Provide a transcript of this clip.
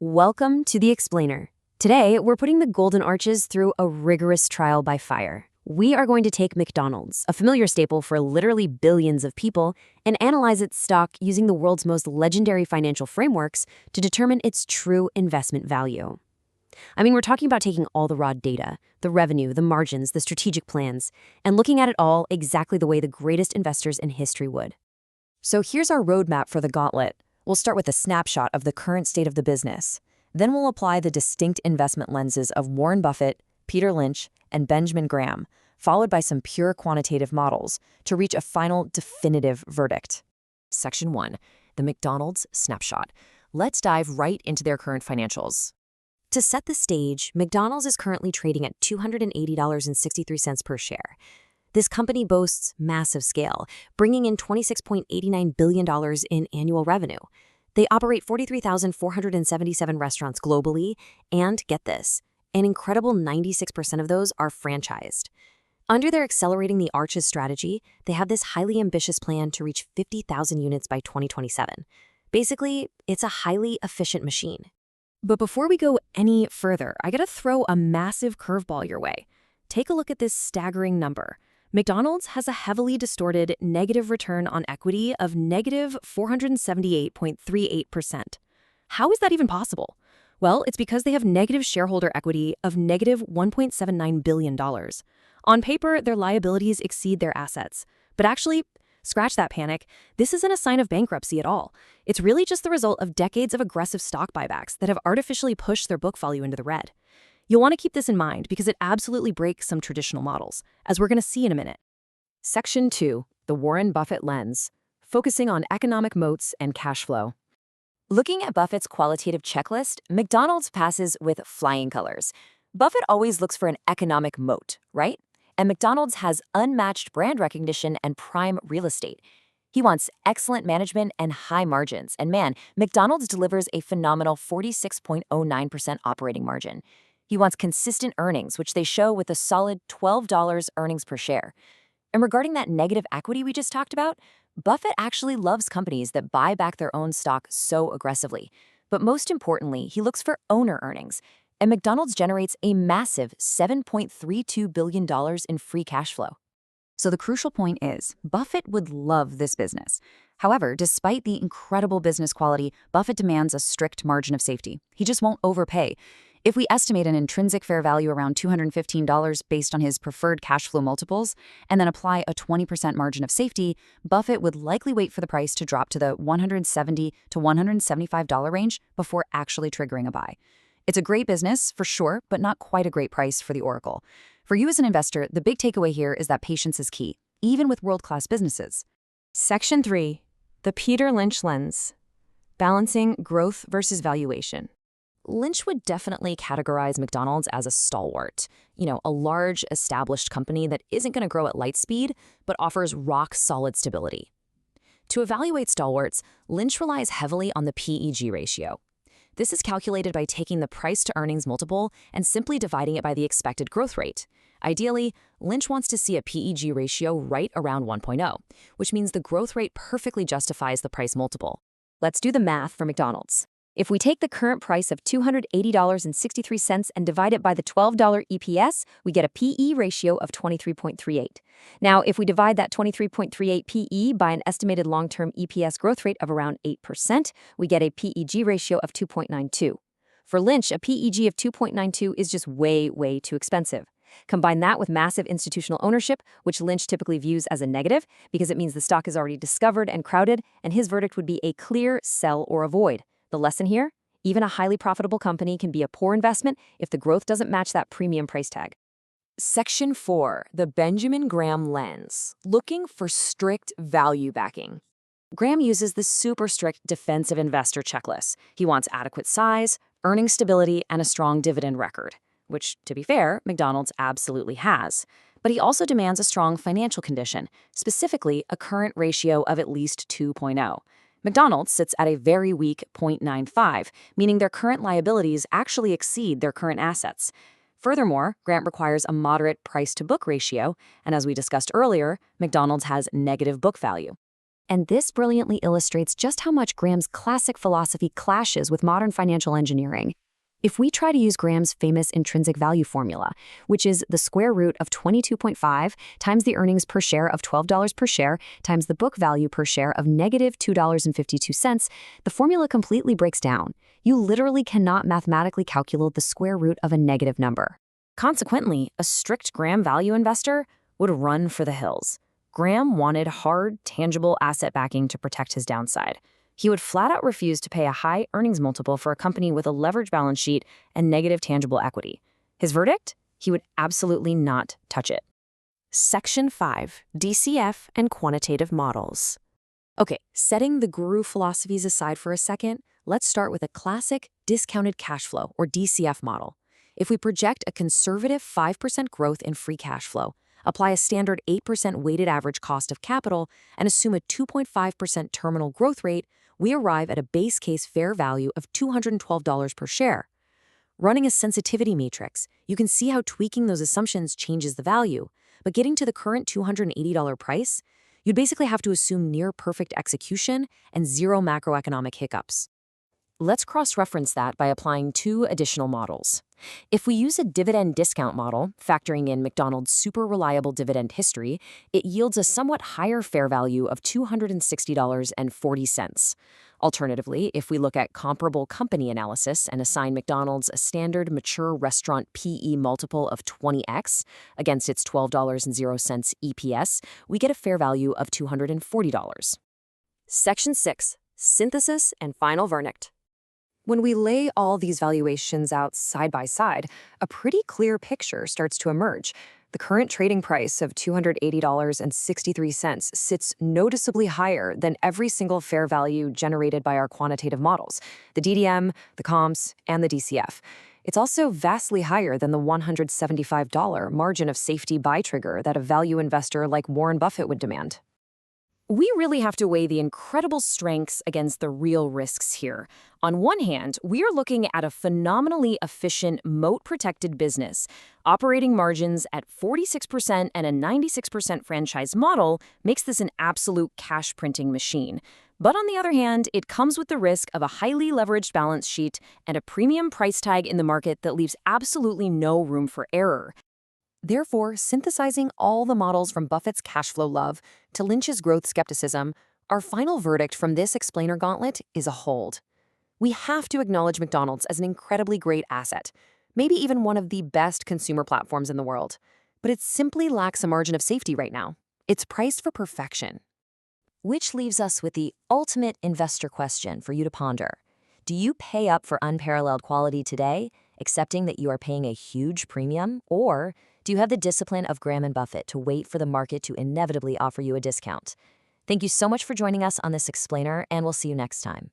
Welcome to The Explainer. Today, we're putting the Golden Arches through a rigorous trial by fire. We are going to take McDonald's, a familiar staple for literally billions of people, and analyze its stock using the world's most legendary financial frameworks to determine its true investment value. We're talking about taking all the raw data, the revenue, the margins, the strategic plans, and looking at it all exactly the way the greatest investors in history would. So here's our roadmap for the gauntlet. We'll start with a snapshot of the current state of the business. Then we'll apply the distinct investment lenses of Warren Buffett, Peter Lynch, and Benjamin Graham, followed by some pure quantitative models to reach a final definitive verdict. Section 1, the McDonald's snapshot. Let's dive right into their current financials. To set the stage, McDonald's is currently trading at $280.63 per share. This company boasts massive scale, bringing in $26.89 billion in annual revenue. They operate 43,477 restaurants globally, and get this, an incredible 96% of those are franchised. Under their Accelerating the Arches strategy, they have this highly ambitious plan to reach 50,000 units by 2027. Basically, it's a highly efficient machine. But before we go any further, I gotta throw a massive curveball your way. Take a look at this staggering number. McDonald's has a heavily distorted negative return on equity of negative 478.38%. How is that even possible? Well, it's because they have negative shareholder equity of negative $1.79 billion. On paper, their liabilities exceed their assets. But actually, scratch that panic. This isn't a sign of bankruptcy at all. It's really just the result of decades of aggressive stock buybacks that have artificially pushed their book value into the red. You'll want to keep this in mind because it absolutely breaks some traditional models, as we're going to see in a minute. Section 2, the Warren Buffett lens, focusing on economic moats and cash flow. Looking at Buffett's qualitative checklist, McDonald's passes with flying colors. Buffett always looks for an economic moat, right? And McDonald's has unmatched brand recognition and prime real estate. He wants excellent management and high margins. And man, McDonald's delivers a phenomenal 46.09% operating margin. He wants consistent earnings, which they show with a solid $12 earnings per share. And regarding that negative equity we just talked about, Buffett actually loves companies that buy back their own stock so aggressively. But most importantly, he looks for owner earnings. And McDonald's generates a massive $7.32 billion in free cash flow. So the crucial point is, Buffett would love this business. However, despite the incredible business quality, Buffett demands a strict margin of safety. He just won't overpay. If we estimate an intrinsic fair value around $215 based on his preferred cash flow multiples, and then apply a 20% margin of safety, Buffett would likely wait for the price to drop to the $170 to $175 range before actually triggering a buy. It's a great business, for sure, but not quite a great price for the oracle. For you as an investor, the big takeaway here is that patience is key, even with world-class businesses. Section 3, the Peter Lynch lens, balancing growth versus valuation. Lynch would definitely categorize McDonald's as a stalwart, a large, established company that isn't going to grow at light speed, but offers rock-solid stability. To evaluate stalwarts, Lynch relies heavily on the PEG ratio. This is calculated by taking the price-to-earnings multiple and simply dividing it by the expected growth rate. Ideally, Lynch wants to see a PEG ratio right around 1.0, which means the growth rate perfectly justifies the price multiple. Let's do the math for McDonald's. If we take the current price of $280.63 and divide it by the $12 EPS, we get a PE ratio of 23.38. Now, if we divide that 23.38 PE by an estimated long-term EPS growth rate of around 8%, we get a PEG ratio of 2.92. For Lynch, a PEG of 2.92 is just way, way too expensive. Combine that with massive institutional ownership, which Lynch typically views as a negative because it means the stock is already discovered and crowded, and his verdict would be a clear sell or avoid. The lesson here? Even a highly profitable company can be a poor investment if the growth doesn't match that premium price tag. Section 4, the Benjamin Graham lens, looking for strict value backing. Graham uses the super strict defensive investor checklist. He wants adequate size, earnings stability, and a strong dividend record, which, to be fair, McDonald's absolutely has. But he also demands a strong financial condition, specifically a current ratio of at least 2.0. McDonald's sits at a very weak 0.95, meaning their current liabilities actually exceed their current assets. Furthermore, Graham requires a moderate price-to-book ratio, and as we discussed earlier, McDonald's has negative book value. And this brilliantly illustrates just how much Graham's classic philosophy clashes with modern financial engineering. If we try to use Graham's famous intrinsic value formula, which is the square root of 22.5 times the earnings per share of $12 per share times the book value per share of negative $2.52, the formula completely breaks down. You literally cannot mathematically calculate the square root of a negative number. Consequently, a strict Graham value investor would run for the hills. Graham wanted hard, tangible asset backing to protect his downside. He would flat out refuse to pay a high earnings multiple for a company with a leveraged balance sheet and negative tangible equity. His verdict? He would absolutely not touch it. Section 5. DCF and Quantitative Models. Okay, setting the guru philosophies aside for a second, let's start with a classic discounted cash flow, or DCF model. If we project a conservative 5% growth in free cash flow, apply a standard 8% weighted average cost of capital, and assume a 2.5% terminal growth rate, we arrive at a base case fair value of $212 per share. Running a sensitivity matrix, you can see how tweaking those assumptions changes the value, but getting to the current $280 price, you'd basically have to assume near-perfect execution and zero macroeconomic hiccups. Let's cross-reference that by applying two additional models. If we use a dividend discount model, factoring in McDonald's super reliable dividend history, it yields a somewhat higher fair value of $260.40. Alternatively, if we look at comparable company analysis and assign McDonald's a standard mature restaurant PE multiple of 20x against its $12.00 EPS, we get a fair value of $240. Section 6. Synthesis and Final Verdict. When we lay all these valuations out side by side, a pretty clear picture starts to emerge. The current trading price of $280.63 sits noticeably higher than every single fair value generated by our quantitative models, the DDM, the comps, and the DCF. It's also vastly higher than the $175 margin of safety buy trigger that a value investor like Warren Buffett would demand. We really have to weigh the incredible strengths against the real risks here. On one hand, we are looking at a phenomenally efficient, moat-protected business. Operating margins at 46% and a 96% franchise model makes this an absolute cash-printing machine. But on the other hand, it comes with the risk of a highly leveraged balance sheet and a premium price tag in the market that leaves absolutely no room for error. Therefore, synthesizing all the models from Buffett's cash flow love to Lynch's growth skepticism, our final verdict from this explainer gauntlet is a hold. We have to acknowledge McDonald's as an incredibly great asset, maybe even one of the best consumer platforms in the world. But it simply lacks a margin of safety right now. It's priced for perfection. Which leaves us with the ultimate investor question for you to ponder. Do you pay up for unparalleled quality today, accepting that you are paying a huge premium, or do you have the discipline of Graham and Buffett to wait for the market to inevitably offer you a discount? Thank you so much for joining us on this explainer, and we'll see you next time.